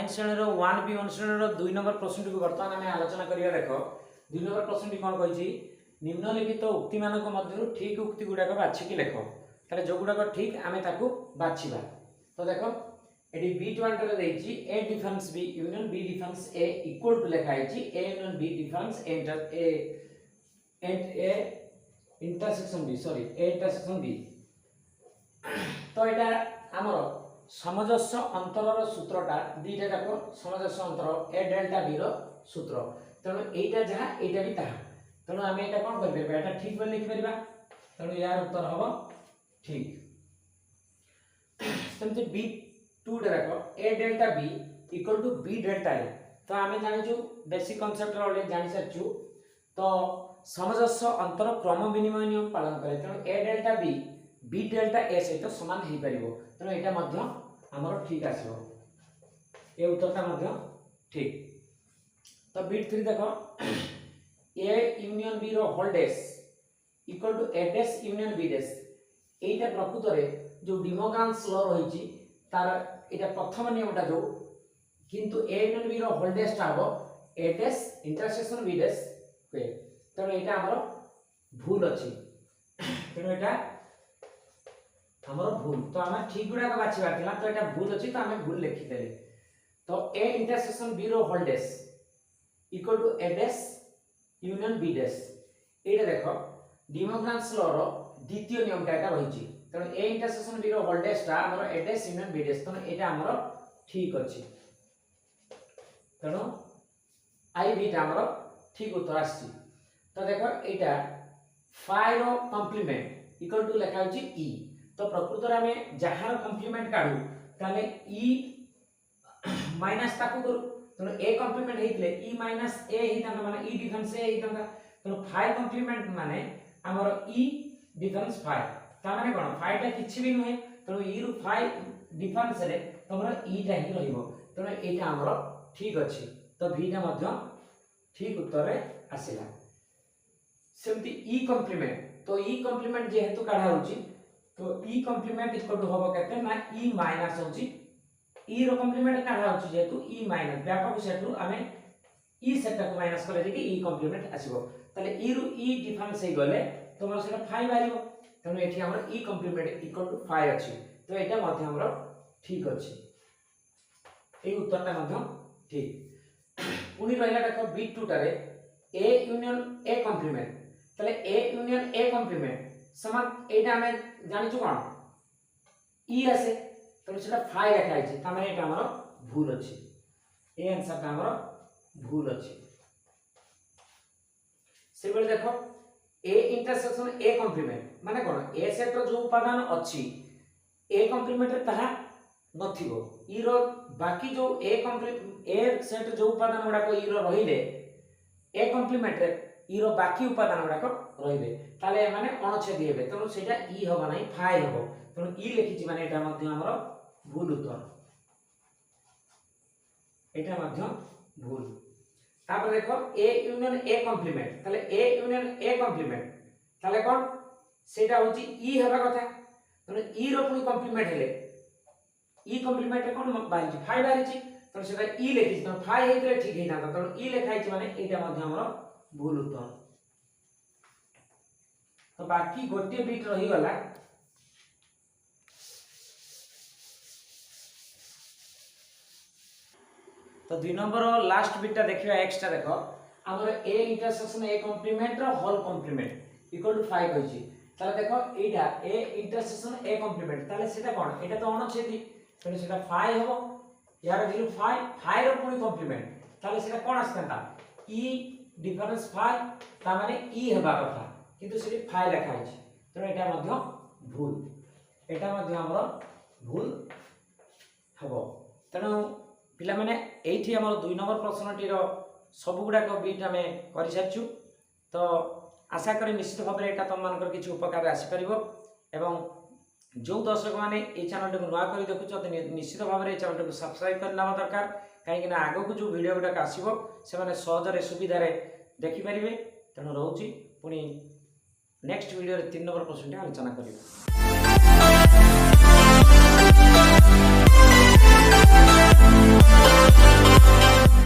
Nine श्रेणी 1B 1 श्रेणी 2 number प्रश्न को बर्तमान आम आलोचना करिया। देख 2 नंबर प्रश्न कौन कही निम्नलिखित उक्ति मानक मध्य ठीक उक्ति गुड़ाक बाछिकी लेख ताले जो गुड़ाक ठीक आम ताकू बाछिबा। तो देख ये B20 A difference B union B difference A equal to लिखाई A union B difference A intersection B sorry A intersection B। तो यहाँ आमर समजस्व अंतरर सूत्रटा दुईटा जाक समजस्व अंतर A डेल्टा B रो सूत्र तेणु एटा जहाँ एटा भी ताहा तेणु आम यहाँ कौन कर एटा ठीक बोली लिखिपर तेणु यार उत्तर हम ठीक। सेमती B2 जाक A delta B equal to B delta A। तो आम जाचु बेसिक कनसेप्ट अलरेडी जानी सारिचु। तो समजस्व अंतर क्रम विनिमय नियम पालन करे तेणु A delta B B delta A सहित सामान हो पार तेणु यहाँ आमर ठीक आसो ये उत्तरटा ठीक। तो B3 देख A यूनियन B रो whole dash equal to A dash union B dash एटा प्रकृत में जो डिमोग्रान्स लॉ रही तार एटा प्रथम नियमटा जो किंतु A यूनियन B रो होल डैशटा हो A dash intersection B dash हुए तेणु यहाँ आमर भूल अच्छी तेणु यहाँ हमर भूल। तो आम ठीक गुड़ाक बाछिबार तो यहाँ भूल अच्छी तो आम भूल लिखिदे। तो A इंटरसेक्शन B रो whole dash equal to A dash union B dash एटा देख डिमोग्रान्स लॉ रो द्वितीय नियमटा एटा रही तेणु A इंटरसेक्शन B रो होल डैशटा हमर A dash union B dash तेणु एटा हमर ठीक अच्छी तेणु आई बीटा हमर ठीक उत्तर आसी। तो देख एटा फाइ रो कॉम्प्लीमेंट इक्वल टू लिखा होची E। तो प्रकृत में जार कॉम्प्लीमेंट काढू ताले E माइनस ताकू करू तेणु A कॉम्प्लीमेंट हेइतले E माइनस A हेइतांता माने E डिफरेंस A हेइतांता तेणु फाइ कॉम्प्लीमेंट माने हमर E डिफरेंस फाइ ता माने कोन फाइटा किछि भी नहे तेणु E रु फाइ डिफरेंस रे तमरा E टा ही रहिबो तेणु एटा हमर ठीक अछि। तो B टा मध्य ठीक उत्तर रे आसिला। सेमती E कॉम्प्लीमेंट तो E कॉम्प्लीमेंट जेहेतु काढा होची तो E कॉम्प्लीमेंट इक्वल टू होबो केते ना E माइनस होची E रो कॉम्प्लीमेंट काढा होची जेहेतु E माइनस व्यापक सेट रु हमें E सेट को माइनस करे जे E कॉम्प्लीमेंट आसीबो ताले E रु E डिफरेंस हे गले तमर सेटा 5 बारिबो तेणु एठी हमर E कॉम्प्लीमेंट इक्वल टू 5 अछि। तो एटा मध्य हमर ठीक अछि ए उत्तरटा मध्य ठीक। पुनी रहिला देखो B2 टारे A यूनियन A कॉम्प्लीमेंट ताले A यूनियन A कॉम्प्लीमेंट समान एटा हमें जानिछु कोन E आसे तो सेटा 5 लिखा है ता माने एटा हमर भूल अछि ए आंसर ता हमर भूल अछि। से बेले देखो A इंटरसेक्शन A कॉम्प्लीमेंट माने कोन A सेट रो जो उपादान अछि A कॉम्प्लीमेंट रे ताहा नथिबो E रो बाकी जो A कॉम्प्लीमेंट A सेट जो उपादान गुडा को E रो रहिले A कॉम्प्लीमेंट रे E रो बाकी उपादान गुडा को रहिबे ताले माने अणछेदी हेबे तेणु सेटा E होबा नाही फाइ होबो तेणु E लिखिछि माने एटा मध्य हमर भूल उत्तर एटा मध्य भूल। तापर देखो A यूनियन A कॉम्प्लीमेंट ताले A यूनियन A कॉम्प्लीमेंट ताले कोन सेटा होची E हेबा कथा तेणु E रो पुनी कॉम्प्लीमेंट हेले E कॉम्प्लीमेंट रे कोन बाहिछि 5 बाहिछि तेणु सेटा E लिखिछि तेणु 5 हेइतले ठीक हेइतांता तेणु E लिखाइछि माने एटा मध्य हमर भूल उत्तर। तो बाकी गोटे बिट रही गला तो 2 नंबर लास्ट बिटा देखिबा एक्स्ट्रा देखो हमर A इंटरसेक्शन A कॉम्प्लीमेंट रो होल कॉम्प्लीमेंट इक्वल टू 5 होइछि ताले देखो एटा A इंटरसेक्शन A कॉम्प्लीमेंट ताले सेटा कोन एटा तो अणछेदी तेणु सेटा 5 होबो यार वैल्यू 5 रो पुनी कॉम्प्लीमेंट ताले सेटा कोन आस्तांता E डिफरेंस 5 ता माने E हेबा कथा किंतु सेठी 5 लिखा है तेणु एटा मध्य भूल एटा मध्य हमर भूल हबो। तेणु पिला माने एठी हमर 2 नंबर प्रश्नटी रो सब गुडा को बीट हमें करि साचु। तो आशा करी निश्चित भाव एटा तम मानकर किछु उपकार आसी परिबो एवं जो दर्शक माने ए चैनल को नुआ करी देखुछ निश्चित भाव ए चैनल को सब्सक्राइब करना दरकार कहीं ना आगो को जो वीडियो गुडा आसीबो से माने सहज रे सुविधा रे देखि परिबे। तेणु रहउची पुनी नेक्स्ट वीडियो रे 3 नंबर प्रश्न आलोचना करियो।